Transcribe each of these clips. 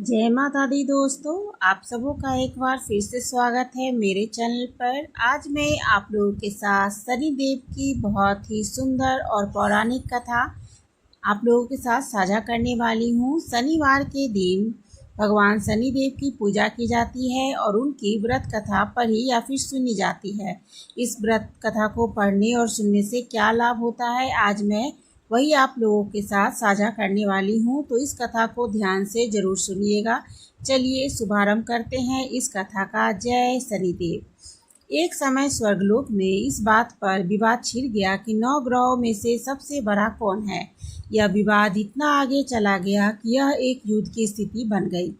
जय माता दी दोस्तों, आप सबों का एक बार फिर से स्वागत है मेरे चैनल पर। आज मैं आप लोगों के साथ शनिदेव की बहुत ही सुंदर और पौराणिक कथा आप लोगों के साथ साझा करने वाली हूँ। शनिवार के दिन भगवान शनिदेव की पूजा की जाती है और उनकी व्रत कथा पढ़ी या फिर सुनी जाती है। इस व्रत कथा को पढ़ने और सुनने से क्या लाभ होता है, आज मैं वही आप लोगों के साथ साझा करने वाली हूँ, तो इस कथा को ध्यान से ज़रूर सुनिएगा। चलिए शुभारंभ करते हैं इस कथा का। जय शनिदेव। एक समय स्वर्गलोक में इस बात पर विवाद छिड़ गया कि 9 ग्रहों में से सबसे बड़ा कौन है। यह विवाद इतना आगे चला गया कि यह एक युद्ध की स्थिति बन गई।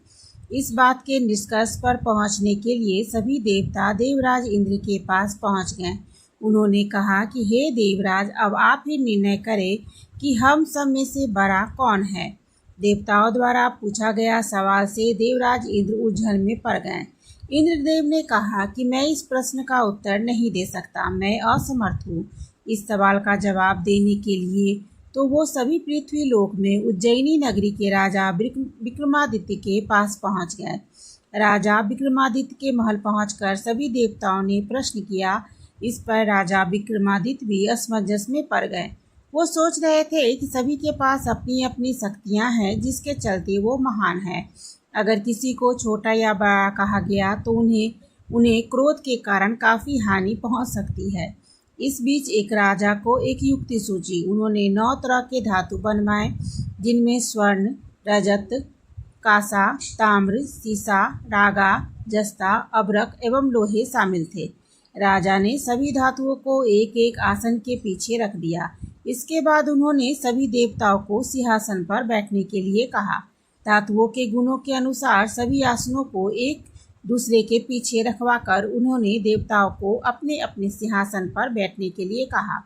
इस बात के निष्कर्ष पर पहुंचने के लिए सभी देवता देवराज इंद्र के पास पहुंच गए। उन्होंने कहा कि हे देवराज, अब आप ही निर्णय करें कि हम सब में से बड़ा कौन है। देवताओं द्वारा पूछा गया सवाल से देवराज इंद्र उलझन में पड़ गए। इंद्रदेव ने कहा कि मैं इस प्रश्न का उत्तर नहीं दे सकता, मैं असमर्थ हूँ इस सवाल का जवाब देने के लिए। तो वो सभी पृथ्वी लोक में उज्जैनी नगरी के राजा विक्रमादित्य के पास पहुंच गए। राजा विक्रमादित्य के महल पहुंचकर सभी देवताओं ने प्रश्न किया। इस पर राजा विक्रमादित्य भी असमंजस में पड़ गए। वो सोच रहे थे कि सभी के पास अपनी अपनी शक्तियां हैं जिसके चलते वो महान है। अगर किसी को छोटा या बड़ा कहा गया तो उन्हें क्रोध के कारण काफ़ी हानि पहुंच सकती है। इस बीच एक राजा को एक युक्ति सूझी। उन्होंने 9 तरह के धातु बनवाए जिनमें स्वर्ण, रजत, कांसा, ताम्र, सीसा, रागा, जस्ता, अभ्रक एवं लोहे शामिल थे। राजा ने सभी धातुओं को एक एक आसन के पीछे रख दिया। इसके बाद उन्होंने सभी देवताओं को सिंहासन पर बैठने के लिए कहा। धातुओं के गुणों के अनुसार सभी आसनों को एक दूसरे के पीछे रखवाकर उन्होंने देवताओं को अपने अपने सिंहासन पर बैठने के लिए कहा।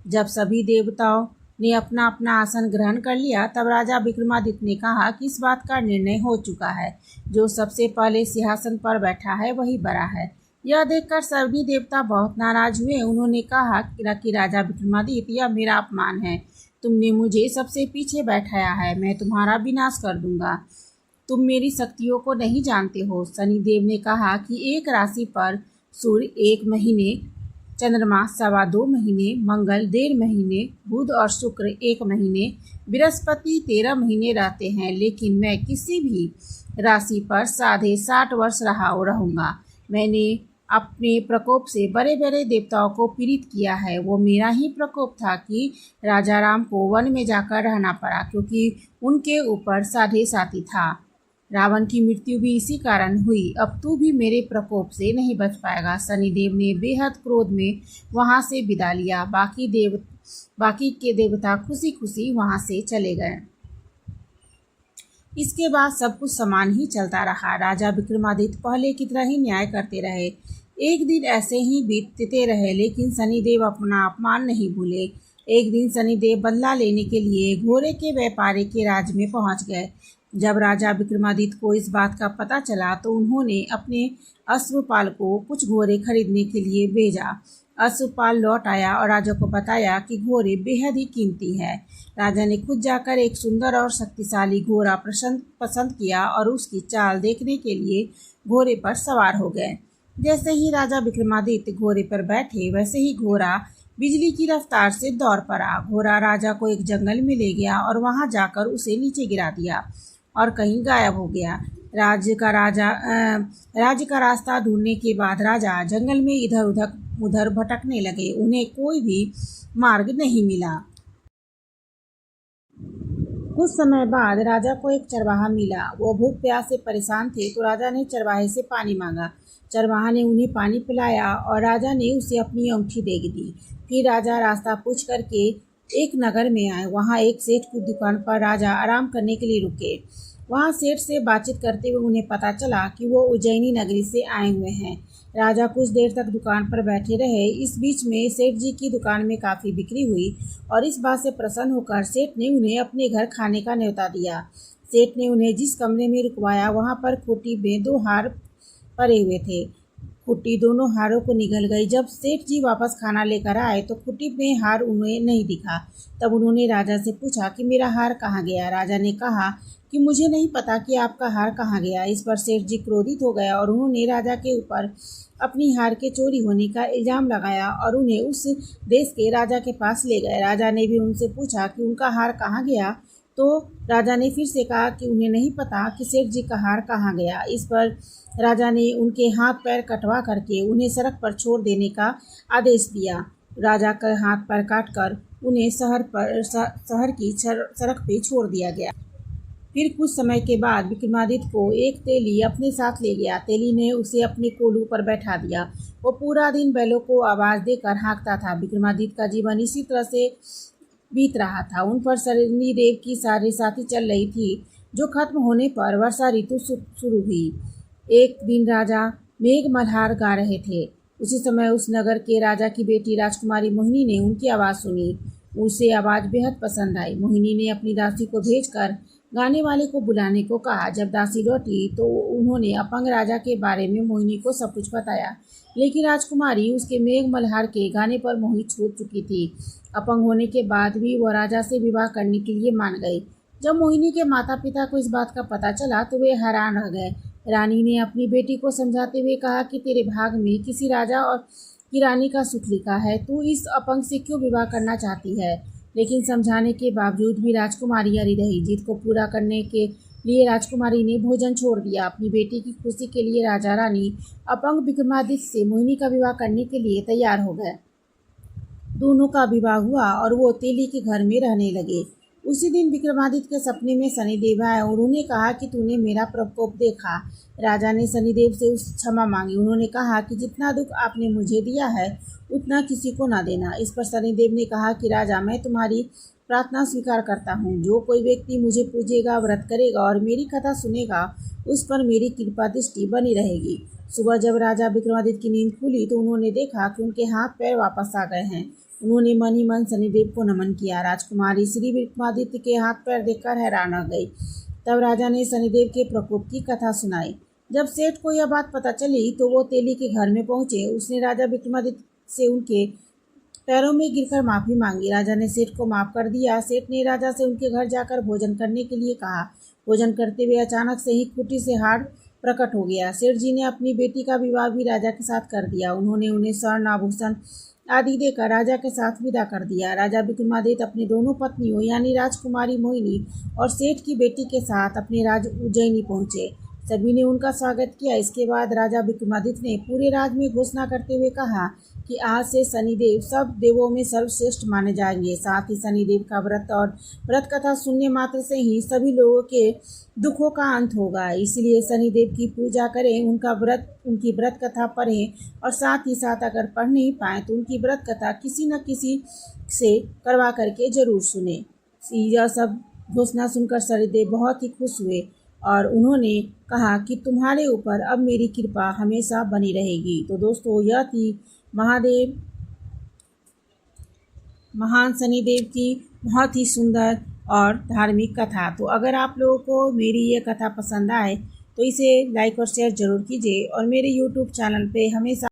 जब सभी देवताओं ने अपना अपना आसन ग्रहण कर लिया, तब राजा विक्रमादित्य ने कहा कि इस बात का निर्णय हो चुका है, जो सबसे पहले सिंहासन पर बैठा है वही बड़ा है। यह देखकर सभी देवता बहुत नाराज हुए। उन्होंने कहा कि राजा विक्रमादित्य, यह मेरा अपमान है। तुमने मुझे सबसे पीछे बैठाया है, मैं तुम्हारा विनाश कर दूंगा। तुम मेरी शक्तियों को नहीं जानते हो। शनिदेव ने कहा कि एक राशि पर सूर्य 1 महीने, चंद्रमा 2.25 महीने, मंगल 1.5 महीने, बुध और शुक्र 1 महीने, बृहस्पति 13 महीने रहते हैं, लेकिन मैं किसी भी राशि पर 60.5 वर्ष रहूंगा। मैंने अपने प्रकोप से बड़े बड़े देवताओं को पीड़ित किया है। वो मेरा ही प्रकोप था कि राजा राम को वन में जाकर रहना पड़ा, क्योंकि उनके ऊपर 7.5 था। रावण की मृत्यु भी इसी कारण हुई। अब तू भी मेरे प्रकोप से नहीं बच पाएगा। शनिदेव ने बेहद क्रोध में वहां से विदा लिया। बाकी के देवता खुशी खुशी वहां से चले गए। इसके बाद सब कुछ समान ही चलता रहा। राजा विक्रमादित्य पहले की तरह ही न्याय करते रहे। एक दिन ऐसे ही बीतते रहे, लेकिन शनिदेव अपना अपमान नहीं भूले। एक दिन शनिदेव बदला लेने के लिए घोड़े के व्यापारी के राज्य में पहुंच गए। जब राजा विक्रमादित्य को इस बात का पता चला तो उन्होंने अपने अश्वपाल को कुछ घोड़े खरीदने के लिए भेजा। अश्वपाल लौट आया और राजा को बताया कि घोड़े बेहद ही कीमती है। राजा ने खुद जाकर एक सुंदर और शक्तिशाली घोड़ा पसंद किया और उसकी चाल देखने के लिए घोड़े पर सवार हो गए। जैसे ही राजा विक्रमादित्य घोड़े पर बैठे, वैसे ही घोड़ा बिजली की रफ्तार से दौड़ पड़ा। घोड़ा राजा को एक जंगल में ले गया और वहां जाकर उसे नीचे गिरा दिया और कहीं गायब हो गया। राज्य का रास्ता ढूंढने के बाद राजा जंगल में इधर उधर भटकने लगे। उन्हें कोई भी मार्ग नहीं मिला। कुछ समय बाद राजा को एक चरवाहा मिला। वो भूख प्यास से परेशान थे, तो राजा ने चरवाहे से पानी मांगा। चरवाहा ने उन्हें पानी पिलाया और राजा ने उसे अपनी अंगूठी दे दी। फिर राजा रास्ता पूछ करके एक नगर में आए। वहाँ एक सेठ की दुकान पर राजा आराम करने के लिए रुके। वहाँ सेठ से बातचीत करते हुए उन्हें पता चला कि वो उज्जैनी नगरी से आए हुए हैं। राजा कुछ देर तक दुकान पर बैठे रहे। इस बीच में सेठ जी की दुकान में काफ़ी बिक्री हुई और इस बात से प्रसन्न होकर सेठ ने उन्हें अपने घर खाने का न्योता दिया। सेठ ने उन्हें जिस कमरे में रुकवाया, वहाँ पर खूंटी में 2 हार पड़े हुए थे। खुट्टी दोनों हारों को निगल गई। जब सेठ जी वापस खाना लेकर आए तो खुट्टी में हार उन्हें नहीं दिखा। तब उन्होंने राजा से पूछा कि मेरा हार कहाँ गया। राजा ने कहा कि मुझे नहीं पता कि आपका हार कहाँ गया। इस पर सेठ जी क्रोधित हो गया और उन्होंने राजा के ऊपर अपनी हार के चोरी होने का इल्ज़ाम लगाया और उन्हें उस देश के राजा के पास ले गए। राजा ने भी उनसे पूछा कि उनका हार कहाँ गया, तो राजा ने फिर से कहा कि उन्हें नहीं पता कि सेठ जी का हार कहाँ गया। इस पर राजा ने उनके हाथ पैर कटवा करके उन्हें सड़क पर छोड़ देने का आदेश दिया। राजा के हाथ पैर काटकर उन्हें शहर की सड़क पे छोड़ दिया गया। फिर कुछ समय के बाद विक्रमादित्य को एक तेली अपने साथ ले गया। तेली ने उसे अपने कोलू पर बैठा दिया। वो पूरा दिन बैलों को आवाज़ देकर हाँकता था। विक्रमादित्य का जीवन इसी तरह से बीत रहा था। उन पर शनिदेव की सारी साथी चल रही थी, जो खत्म होने पर वर्षा ऋतु शुरू हुई। एक दिन राजा मेघ मल्हार गा रहे थे। उसी समय उस नगर के राजा की बेटी राजकुमारी मोहिनी ने उनकी आवाज़ सुनी। उसे आवाज़ बेहद पसंद आई। मोहिनी ने अपनी दासी को भेजकर गाने वाले को बुलाने को कहा। जब दासी लौटी तो उन्होंने अपंग राजा के बारे में मोहिनी को सब कुछ बताया, लेकिन राजकुमारी उसके मेघ मल्हार के गाने पर मोहित हो चुकी थी। अपंग होने के बाद भी वह राजा से विवाह करने के लिए मान गई। जब मोहिनी के माता पिता को इस बात का पता चला तो वे हैरान रह गए। रानी ने अपनी बेटी को समझाते हुए कहा कि तेरे भाग में किसी राजा और की रानी का सुख लिखा है, तू इस अपंग से क्यों विवाह करना चाहती है। लेकिन समझाने के बावजूद भी राजकुमारी अड़ी रही। जीत को पूरा करने के लिए राजकुमारी ने भोजन छोड़ दिया। अपनी बेटी की खुशी के लिए राजा रानी अपंग विक्रमादित्य से मोहिनी का विवाह करने के लिए तैयार हो गए। दोनों का विवाह हुआ और वो तेली के घर में रहने लगे। उसी दिन विक्रमादित्य के सपने में शनिदेव आए और उन्हें कहा कि तूने मेरा प्रकोप देखा। राजा ने शनिदेव से उस क्षमा मांगी। उन्होंने कहा कि जितना दुख आपने मुझे दिया है उतना किसी को ना देना। इस पर शनिदेव ने कहा कि राजा, मैं तुम्हारी प्रार्थना स्वीकार करता हूँ। जो कोई व्यक्ति मुझे पूजेगा, व्रत करेगा और मेरी कथा सुनेगा, उस पर मेरी कृपा दृष्टि बनी रहेगी। सुबह जब राजा विक्रमादित्य की नींद खुली तो उन्होंने देखा कि उनके हाथ पैर वापस आ गए हैं। उन्होंने मन ही मन शनिदेव को नमन किया। राजकुमारी श्री विक्रमादित्य के हाथ पैर देखकर हैरान रह गई। तब राजा ने शनिदेव के प्रकोप की कथा सुनाई। जब सेठ को यह बात पता चली तो वो तेली के घर में पहुंचे। उसने राजा विक्रमादित्य से उनके पैरों में गिरकर माफ़ी मांगी। राजा ने सेठ को माफ़ कर दिया। सेठ ने राजा से उनके घर जाकर भोजन करने के लिए कहा। भोजन करते हुए अचानक से ही खुट्टी से हार प्रकट हो गया। सेठ जी ने अपनी बेटी का विवाह भी राजा के साथ कर दिया। उन्होंने उन्हें स्वर्ण आभूषण आदि देकर राजा के साथ विदा कर दिया। राजा विक्रमादित्य अपनी दोनों पत्नियों यानी राजकुमारी मोहिनी और सेठ की बेटी के साथ अपने राज्य उज्जैनी पहुंचे। सभी ने उनका स्वागत किया। इसके बाद राजा विक्रमादित्य ने पूरे राज्य में घोषणा करते हुए कहा कि आज से शनिदेव सब देवों में सर्वश्रेष्ठ माने जाएंगे। साथ ही शनिदेव का व्रत और व्रत कथा सुनने मात्र से ही सभी लोगों के दुखों का अंत होगा। इसलिए शनिदेव की पूजा करें, उनकी व्रत कथा पढ़ें और साथ ही साथ अगर पढ़ नहीं पाएँ तो उनकी व्रत कथा किसी न किसी से करवा करके जरूर सुने। यह सब घोषणा सुनकर शनिदेव बहुत ही खुश हुए और उन्होंने कहा कि तुम्हारे ऊपर अब मेरी कृपा हमेशा बनी रहेगी। तो दोस्तों, यह थी महान शनिदेव की बहुत ही सुंदर और धार्मिक कथा। तो अगर आप लोगों को मेरी ये कथा पसंद आए तो इसे लाइक और शेयर ज़रूर कीजिए और मेरे YouTube चैनल पे हमेशा